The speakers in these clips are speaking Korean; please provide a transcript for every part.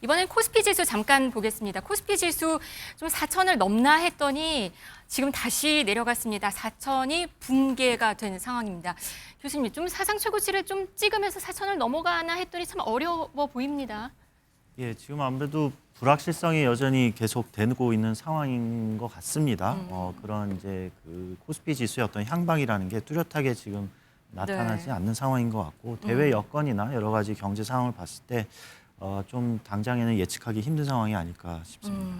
이번엔 코스피 지수 잠깐 보겠습니다. 코스피 지수 좀 4천을 넘나 했더니 지금 다시 내려갔습니다. 4천이 붕괴가 된 상황입니다. 교수님, 좀 사상 최고치를 좀 찍으면서 4천을 넘어가나 했더니 참 어려워 보입니다. 예, 지금 아무래도 불확실성이 여전히 계속되고 있는 상황인 것 같습니다. 그런 이제 그 코스피 지수의 어떤 향방이라는 게 뚜렷하게 지금 나타나지 네. 않는 상황인 것 같고 대외 여건이나 여러 가지 경제 상황을 봤을 때 좀 당장에는 예측하기 힘든 상황이 아닐까 싶습니다.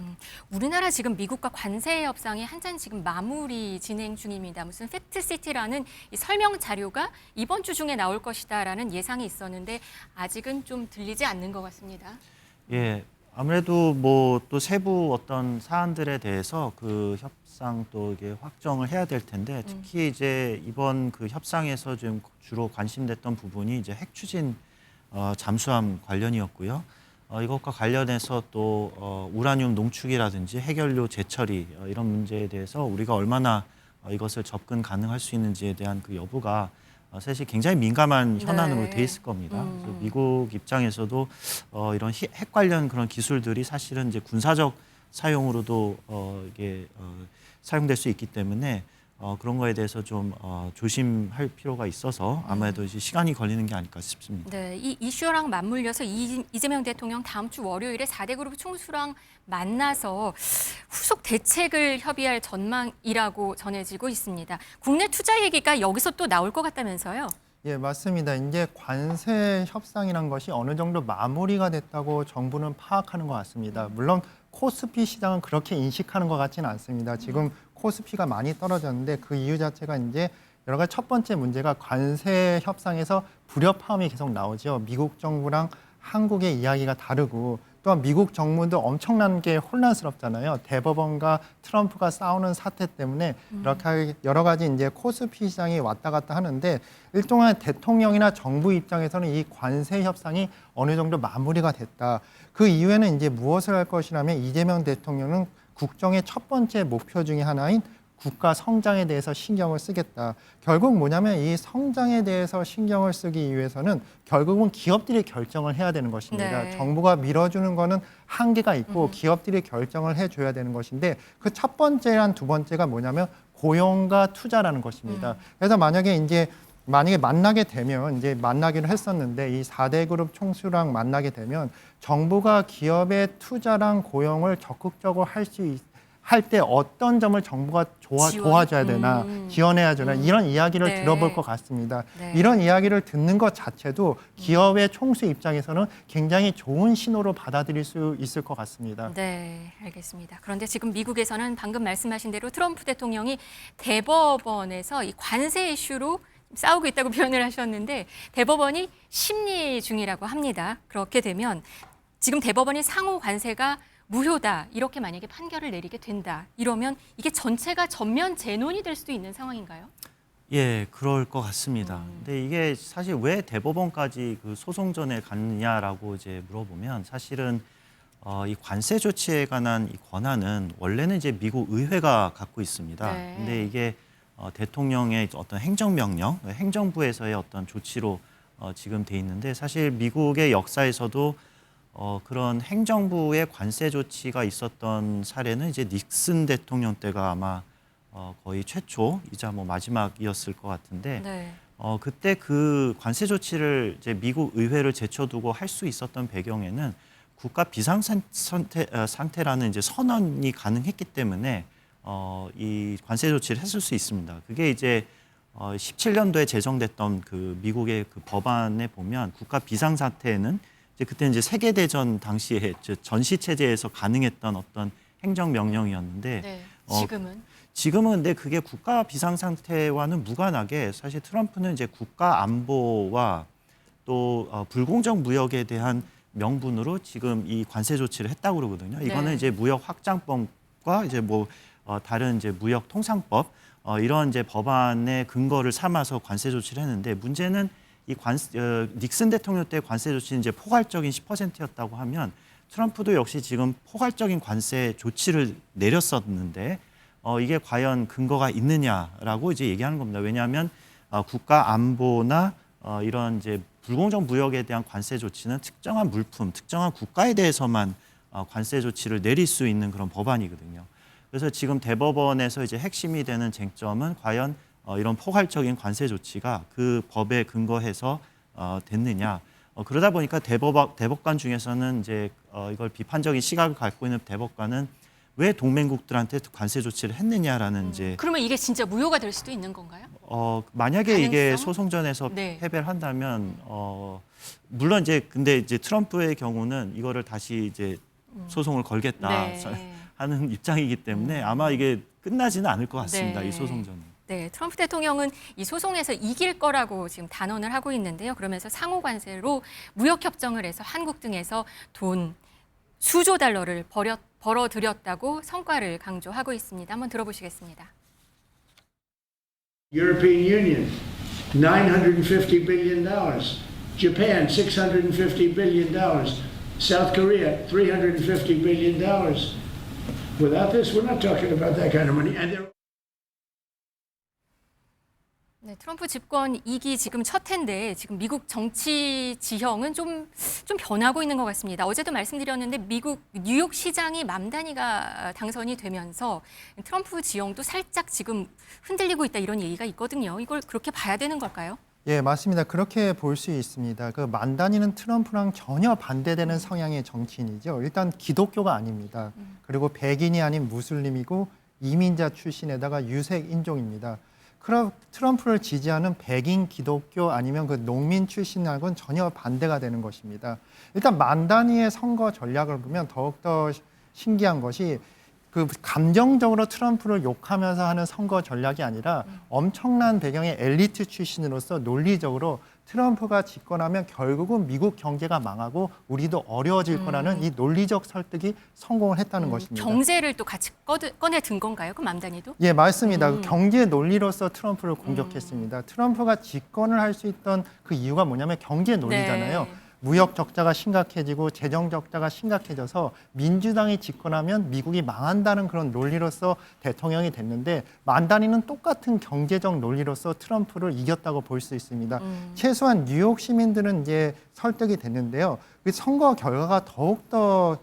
우리나라 지금 미국과 관세 협상이 한참 지금 마무리 진행 중입니다. 무슨 팩트시티라는 이 설명 자료가 이번 주 중에 나올 것이다라는 예상이 있었는데 아직은 좀 들리지 않는 것 같습니다. 예, 아무래도 뭐 또 세부 어떤 사안들에 대해서 그 협상 또 이게 확정을 해야 될 텐데 특히 이제 이번 그 협상에서 좀 주로 관심됐던 부분이 이제 핵 추진 잠수함 관련이었고요. 이것과 관련해서 또 우라늄 농축이라든지 핵연료 재처리 이런 문제에 대해서 우리가 얼마나 이것을 접근 가능할 수 있는지에 대한 그 여부가 사실 굉장히 민감한 현안으로 돼 있을 겁니다. 그래서 미국 입장에서도 이런 핵 관련 그런 기술들이 사실은 이제 군사적 사용으로도 이게 사용될 수 있기 때문에 그런 거에 대해서 좀 조심할 필요가 있어서 아무래도 이제 시간이 걸리는 게 아닐까 싶습니다. 네, 이 이슈랑 맞물려서 이재명 대통령 다음 주 월요일에 4대 그룹 총수랑 만나서 후속 대책을 협의할 전망이라고 전해지고 있습니다. 국내 투자 얘기가 여기서 또 나올 것 같다면서요? 예, 맞습니다. 이제 관세 협상이란 것이 어느 정도 마무리가 됐다고 정부는 파악하는 것 같습니다. 물론 코스피 시장은 그렇게 인식하는 것 같지는 않습니다. 지금 코스피가 많이 떨어졌는데 그 이유 자체가 이제 여러 가지 첫 번째 문제가 관세 협상에서 불협화음이 계속 나오죠. 미국 정부랑 한국의 이야기가 다르고 또한 미국 정부도 엄청난 게 혼란스럽잖아요. 대법원과 트럼프가 싸우는 사태 때문에 이렇게 여러 가지 이제 코스피 시장이 왔다 갔다 하는데 일종의 대통령이나 정부 입장에서는 이 관세 협상이 어느 정도 마무리가 됐다. 그 이후에는 이제 무엇을 할 것이라면 이재명 대통령은 국정의 첫 번째 목표 중에 하나인 국가 성장에 대해서 신경을 쓰겠다. 결국 뭐냐면 이 성장에 대해서 신경을 쓰기 위해서는 결국은 기업들이 결정을 해야 되는 것입니다. 네. 정부가 밀어주는 거는 한계가 있고 기업들이 결정을 해줘야 되는 것인데 그 첫 번째랑 두 번째가 뭐냐면 고용과 투자라는 것입니다. 그래서 만약에 만나게 되면 이제 만나기로 했었는데 이 4대 그룹 총수랑 만나게 되면 정부가 기업의 투자랑 고용을 적극적으로 할 때 어떤 점을 정부가 도와줘야 되나 지원해야 되나 이런 이야기를 네. 들어볼 것 같습니다. 네. 이런 이야기를 듣는 것 자체도 기업의 총수 입장에서는 굉장히 좋은 신호로 받아들일 수 있을 것 같습니다. 네, 알겠습니다. 그런데 지금 미국에서는 방금 말씀하신 대로 트럼프 대통령이 대법원에서 이 관세 이슈로 싸우고 있다고 표현을 하셨는데 대법원이 심리 중이라고 합니다. 그렇게 되면 지금 대법원이 상호 관세가 무효다 이렇게 만약에 판결을 내리게 된다 이러면 이게 전체가 전면 재논이 될 수도 있는 상황인가요? 예, 그럴 것 같습니다. 근데 이게 사실 왜 대법원까지 그 소송전에 갔느냐라고 이제 물어보면 사실은 이 관세 조치에 관한 이 권한은 원래는 이제 미국 의회가 갖고 있습니다. 네. 근데 이게 대통령의 어떤 행정명령, 행정부에서의 어떤 조치로 지금 돼 있는데 사실 미국의 역사에서도 그런 행정부의 관세 조치가 있었던 사례는 이제 닉슨 대통령 때가 아마 거의 최초이자 뭐 마지막이었을 것 같은데 네. 그때 그 관세 조치를 이제 미국 의회를 제쳐두고 할 수 있었던 배경에는 국가 비상 상태라는 이제 선언이 가능했기 때문에 이 관세 조치를 했을 수 있습니다. 그게 이제 17년도에 제정됐던 그 미국의 그 법안에 보면 국가 비상 사태에는 그때 이제 세계 대전 당시에 전시 체제에서 가능했던 어떤 행정 명령이었는데 네. 지금은 근데 그게 국가 비상 상태와는 무관하게 사실 트럼프는 이제 국가 안보와 또 불공정 무역에 대한 명분으로 지금 이 관세 조치를 했다고 그러거든요. 이거는 네. 이제 무역 확장법과 이제 뭐 다른 이제 무역 통상법 이런 이제 법안의 근거를 삼아서 관세 조치를 했는데 문제는 이 닉슨 대통령 때 관세 조치는 이제 포괄적인 10%였다고 하면 트럼프도 역시 지금 포괄적인 관세 조치를 내렸었는데 이게 과연 근거가 있느냐라고 이제 얘기하는 겁니다. 왜냐하면 국가 안보나 이런 이제 불공정 무역에 대한 관세 조치는 특정한 물품, 특정한 국가에 대해서만 관세 조치를 내릴 수 있는 그런 법안이거든요. 그래서 지금 대법원에서 이제 핵심이 되는 쟁점은 과연 이런 포괄적인 관세 조치가 그 법에 근거해서 됐느냐. 그러다 보니까 대법관 중에서는 이제 이걸 비판적인 시각을 갖고 있는 대법관은 왜 동맹국들한테 관세 조치를 했느냐라는 이제 그러면 이게 진짜 무효가 될 수도 있는 건가요? 만약에 가능성? 이게 소송전에서 네. 패배를 한다면 물론 이제 근데 이제 트럼프의 경우는 이거를 다시 이제 소송을 걸겠다 네. 하는 입장이기 때문에 아마 이게 끝나지는 않을 것 같습니다. 네. 이 소송전은. 네, 트럼프 대통령은 이 소송에서 이길 거라고 지금 단언을 하고 있는데요. 그러면서 상호 관세로 무역 협정을 해서 한국 등에서 돈 수조 달러를 벌어들였다고 성과를 강조하고 있습니다. 한번 들어보시겠습니다. European Union, $950 billion. Japan, $650 billion. South Korea, $350 billion. Without this, we're not talking about that kind of money. And they're 네, 트럼프 집권 2기 지금 첫 해인데 지금 미국 정치 지형은 좀 변하고 있는 것 같습니다. 어제도 말씀드렸는데 미국 뉴욕 시장이 맘다니가 당선이 되면서 트럼프 지형도 살짝 지금 흔들리고 있다 이런 얘기가 있거든요. 이걸 그렇게 봐야 되는 걸까요? 예, 맞습니다. 그렇게 볼 수 있습니다. 그 만다니는 트럼프랑 전혀 반대되는 성향의 정치인이죠. 일단 기독교가 아닙니다. 그리고 백인이 아닌 무슬림이고 이민자 출신에다가 유색 인종입니다. 트럼프를 지지하는 백인 기독교 아니면 그 농민 출신하고는 전혀 반대가 되는 것입니다. 일단 만다니의 선거 전략을 보면 더욱더 신기한 것이 그 감정적으로 트럼프를 욕하면서 하는 선거 전략이 아니라 엄청난 배경의 엘리트 출신으로서 논리적으로 트럼프가 집권하면 결국은 미국 경제가 망하고 우리도 어려워질 거라는 이 논리적 설득이 성공을 했다는 것입니다. 경제를 또 같이 꺼내 든 건가요? 그 맘다니도? 예, 맞습니다. 경제 논리로서 트럼프를 공격했습니다. 트럼프가 집권을 할 수 있던 그 이유가 뭐냐면 경제 논리잖아요. 네. 무역 적자가 심각해지고 재정 적자가 심각해져서 민주당이 집권하면 미국이 망한다는 그런 논리로서 대통령이 됐는데 만다니는 똑같은 경제적 논리로서 트럼프를 이겼다고 볼 수 있습니다. 최소한 뉴욕 시민들은 이제 설득이 됐는데요. 그 선거 결과가 더욱더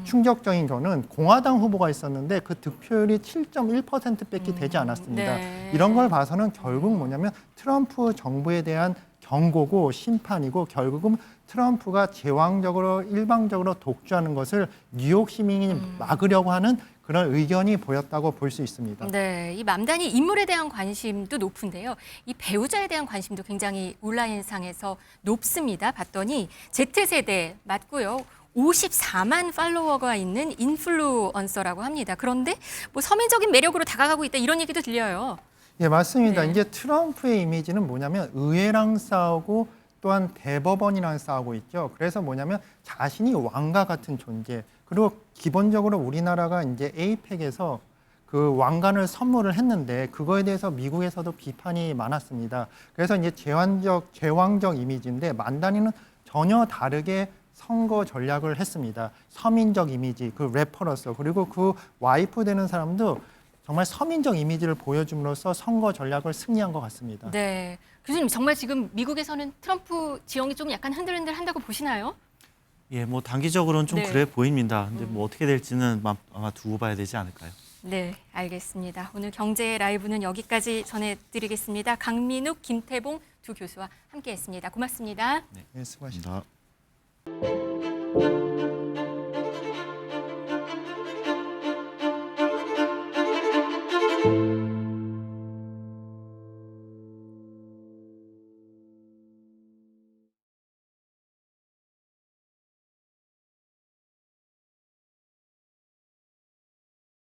충격적인 거는 공화당 후보가 있었는데 그 득표율이 7.1%밖에 되지 않았습니다. 네. 이런 걸 봐서는 결국 뭐냐면 트럼프 정부에 대한 경고고 심판이고 결국은 트럼프가 제왕적으로 일방적으로 독주하는 것을 뉴욕 시민이 막으려고 하는 그런 의견이 보였다고 볼 수 있습니다. 네, 이 맘다니 인물에 대한 관심도 높은데요. 이 배우자에 대한 관심도 굉장히 온라인상에서 높습니다. 봤더니 Z세대 맞고요. 54만 팔로워가 있는 인플루언서라고 합니다. 그런데 뭐 서민적인 매력으로 다가가고 있다 이런 얘기도 들려요. 예, 맞습니다. 네. 이제 트럼프의 이미지는 뭐냐면 의회랑 싸우고 또한 대법원이랑 싸우고 있죠. 그래서 뭐냐면 자신이 왕과 같은 존재. 그리고 기본적으로 우리나라가 이제 에이펙에서 그 왕관을 선물을 했는데 그거에 대해서 미국에서도 비판이 많았습니다. 그래서 이제 제왕적 이미지인데 만다니는 전혀 다르게 선거 전략을 했습니다. 서민적 이미지, 그 래퍼로서 그리고 그 와이프 되는 사람도 정말 서민적 이미지를 보여줌으로써 선거 전략을 승리한 것 같습니다. 네, 교수님 정말 지금 미국에서는 트럼프 지형이 좀 약간 흔들흔들 한다고 보시나요? 예, 뭐 단기적으로는 좀 네. 그래 보입니다. 근데 뭐 어떻게 될지는 아마 두고 봐야 되지 않을까요? 네, 알겠습니다. 오늘 경제 라이브는 여기까지 전해드리겠습니다. 강민욱, 김태봉 두 교수와 함께했습니다. 고맙습니다. 네, 수고하셨습니다. 감사합니다.